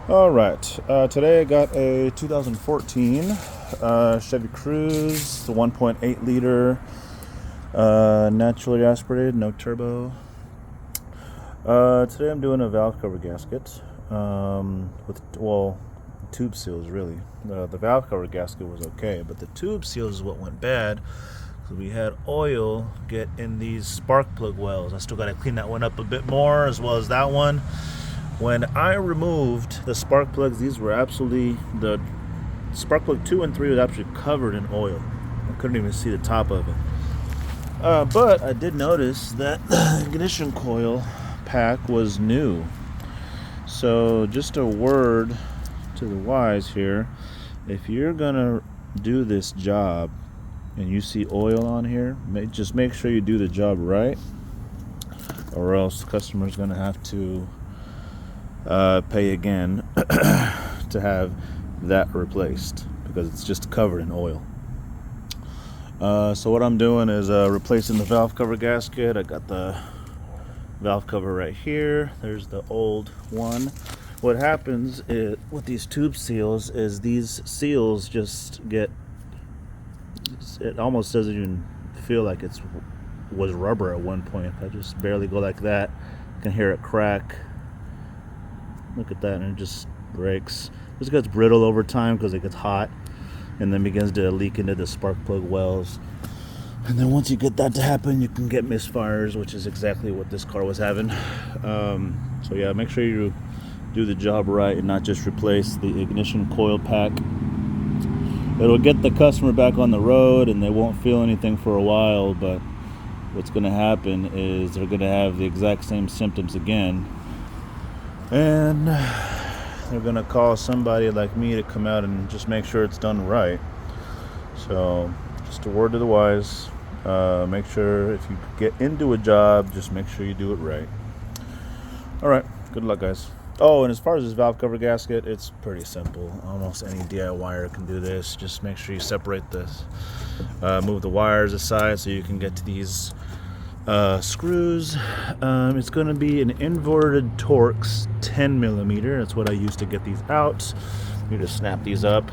All right, today I got a 2014 Chevy Cruze, the 1.8 liter, naturally aspirated, no turbo. Today I'm doing a valve cover gasket with, well, tube seals really. The valve cover gasket was okay, but the tube seals is what went bad. So we had oil get in these spark plug wells. I still got to clean that one up a bit more, as well as that one. When I removed the spark plugs, these were absolutely, the spark plug 2 and 3 was actually covered in oil. I couldn't even see the top of it. But I did notice that the ignition coil pack was new. So just a word to the wise here, if you're gonna do this job and you see oil on here, just make sure you do the job right, or else the customer's gonna have to pay again to have that replaced, because it's just covered in oil. So what I'm doing is replacing the valve cover gasket. I got the valve cover right here. There's the old one. What happens with these tube seals is these seals just get, it almost doesn't even feel like it was rubber at one point. I just barely go like that, you can hear it crack. Look at that, and it just breaks. This gets brittle over time because it gets hot and then begins to leak into the spark plug wells. And then once you get that to happen, you can get misfires, which is exactly what this car was having. So yeah, make sure you do the job right and not just replace the ignition coil pack. It'll get the customer back on the road and they won't feel anything for a while, but what's going to happen is they're going to have the exact same symptoms again, and they're going to call somebody like me to come out and just make sure it's done right. So just a word to the wise, make sure if you get into a job, just make sure you do it right. All right, good luck, guys. Oh, and as far as this valve cover gasket, it's pretty simple. Almost any DIYer can do this. Just make sure you separate this, move the wires aside so you can get to these screws. It's going to be an inverted Torx 10 millimeter. That's what I use to get these out. You just snap these up.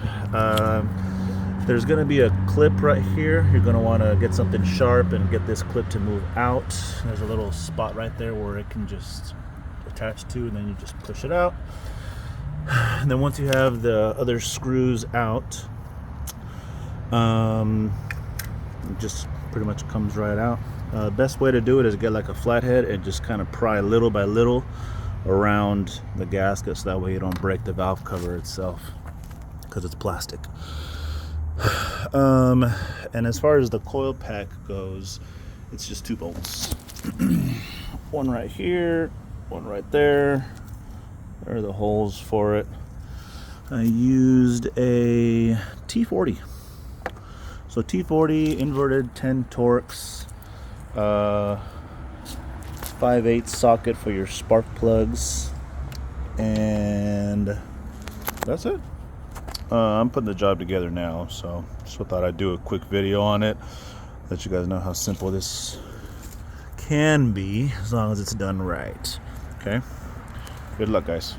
There's going to be a clip right here. You're going to want to get something sharp and get this clip to move out. There's a little spot right there where it can just attach to, and then you just push it out. And then once you have the other screws out, it just pretty much comes right out. Best way to do it is get like a flathead and just kind of pry little by little around the gasket, so that way you don't break the valve cover itself, because it's plastic. And as far as the coil pack goes, it's just 2 bolts. One right here, one right there. There are the holes for it. I used a T40. So T40 inverted 10 Torx, 5/8 socket for your spark plugs, and that's it. I'm putting the job together now, so just thought I'd do a quick video on it, let you guys know how simple this can be as long as it's done right. Okay, good luck, guys.